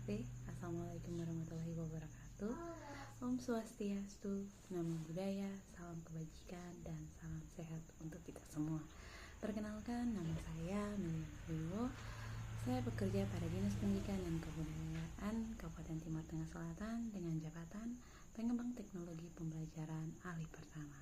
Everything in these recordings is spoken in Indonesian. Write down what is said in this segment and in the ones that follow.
Namaste. Assalamualaikum warahmatullahi wabarakatuh. Om Swastiastu, Namo Buddhaya, salam kebajikan dan salam sehat untuk kita semua. Perkenalkan, nama saya Melia Wiwo. Saya bekerja pada Dinas Pendidikan dan Kebudayaan Kabupaten Timur Tengah Selatan dengan jabatan Pengembang Teknologi Pembelajaran Alih Pertama.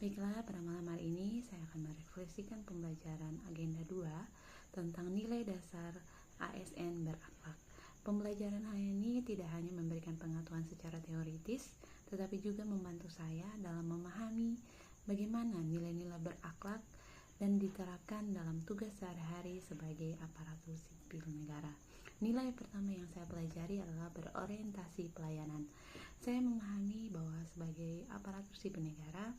Baiklah, pada malam hari ini saya akan merefleksikan pembelajaran agenda 2 tentang nilai dasar ASN berakhlak. Pembelajaran hari ini tidak hanya memberikan pengetahuan secara teoritis, tetapi juga membantu saya dalam memahami bagaimana nilai-nilai berakhlak dan diterapkan dalam tugas sehari-hari sebagai aparatur sipil negara. Nilai pertama yang saya pelajari adalah berorientasi pelayanan. Saya memahami bahwa sebagai aparatur sipil negara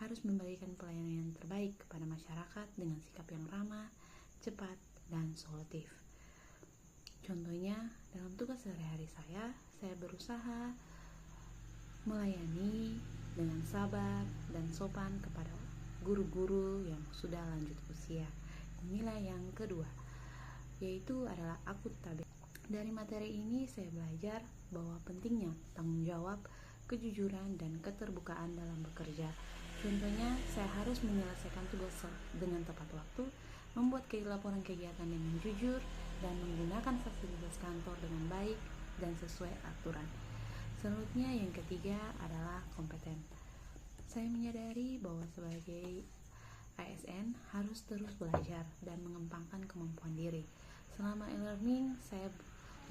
harus memberikan pelayanan yang terbaik kepada masyarakat dengan sikap yang ramah, cepat, dan solutif. Contohnya, dalam tugas sehari-hari saya berusaha melayani dengan sabar dan sopan kepada guru-guru yang sudah lanjut usia. Nilai yang kedua, yaitu adalah akuntabilitas. Dari materi ini saya belajar bahwa pentingnya tanggung jawab, kejujuran, dan keterbukaan dalam bekerja. Contohnya, saya harus menyelesaikan tugas dengan tepat waktu, membuat laporan kegiatan dengan jujur, dan menggunakan fasilitas kantor dengan baik dan sesuai aturan. Selanjutnya yang ketiga adalah kompeten. Saya menyadari bahwa sebagai ASN harus terus belajar dan mengembangkan kemampuan diri. Selama e-learning, saya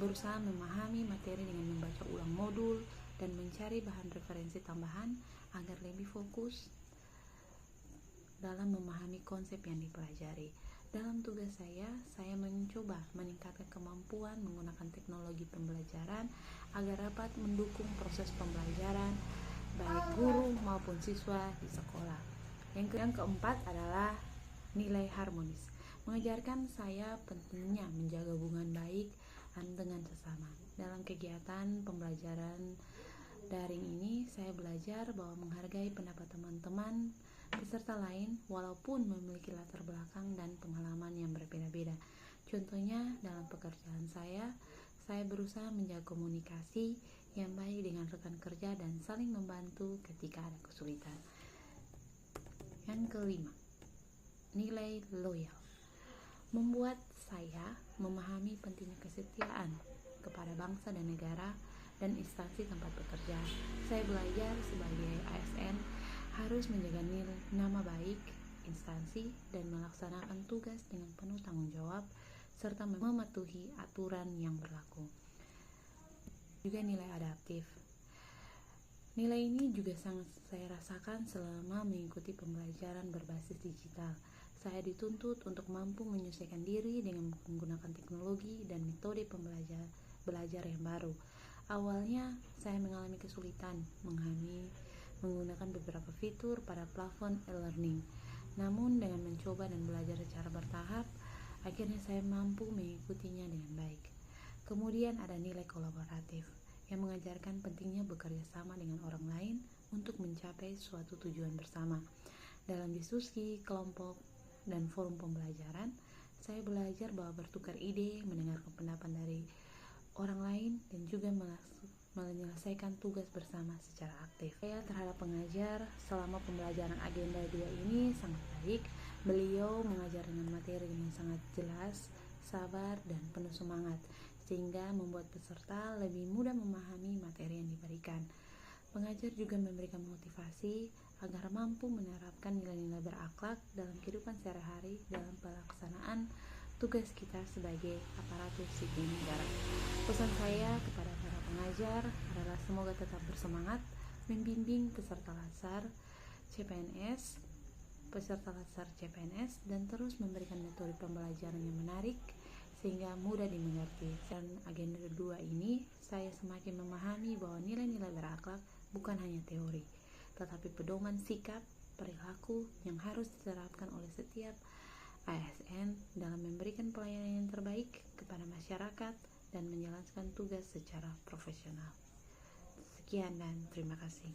berusaha memahami materi dengan membaca ulang modul dan mencari bahan referensi tambahan agar lebih fokus dalam memahami konsep yang dipelajari. Dalam tugas saya mencoba meningkatkan kemampuan menggunakan teknologi pembelajaran agar dapat mendukung proses pembelajaran baik guru maupun siswa di sekolah. Yang keempat adalah nilai harmonis. Mengajarkan saya pentingnya menjaga hubungan baik dengan sesama. Dalam kegiatan pembelajaran daring ini, saya belajar bahwa menghargai pendapat teman-teman peserta lain walaupun memiliki latar belakang dan pengalaman yang berbeda-beda. Contohnya, dalam pekerjaan saya berusaha menjaga komunikasi yang baik dengan rekan kerja dan saling membantu ketika ada kesulitan. Yang kelima, nilai loyal. Membuat saya memahami pentingnya kesetiaan kepada bangsa dan negara dan instansi tempat bekerja. Saya belajar sebagai ASN harus menjaga nama baik instansi dan melaksanakan tugas dengan penuh tanggung jawab serta mematuhi aturan yang berlaku. Juga nilai adaptif. Nilai ini juga sangat saya rasakan selama mengikuti pembelajaran berbasis digital. Saya dituntut untuk mampu menyesuaikan diri dengan menggunakan teknologi dan metode belajar yang baru. Awalnya saya mengalami kesulitan menggunakan beberapa fitur pada platform e-learning. Namun dengan mencoba dan belajar secara bertahap, akhirnya saya mampu mengikutinya dengan baik. Kemudian ada nilai kolaboratif yang mengajarkan pentingnya bekerja sama dengan orang lain untuk mencapai suatu tujuan bersama. Dalam diskusi, kelompok, dan forum pembelajaran, saya belajar bahwa bertukar ide, mendengarkan pendapat dari orang lain, dan juga menyelesaikan tugas bersama secara aktif. Saya terhadap pengajar selama pembelajaran agenda 2 ini sangat baik. Beliau mengajar dengan materi yang sangat jelas, sabar, dan penuh semangat, sehingga membuat peserta lebih mudah memahami materi yang diberikan. Pengajar juga memberikan motivasi agar mampu menerapkan nilai-nilai berakhlak dalam kehidupan sehari-hari dalam pelaksanaan tugas kita sebagai aparatur sipil negara. Pesan saya kepada para pengajar adalah semoga tetap bersemangat membimbing peserta latsar CPNS dan terus memberikan metode pembelajaran yang menarik sehingga mudah dimengerti. Dan agenda 2 ini saya semakin memahami bahwa nilai-nilai berakhlak bukan hanya teori, tetapi pedoman sikap, perilaku yang harus diterapkan oleh setiap ASN dalam memberikan pelayanan yang terbaik kepada masyarakat dan menjalankan tugas secara profesional. Sekian dan terima kasih.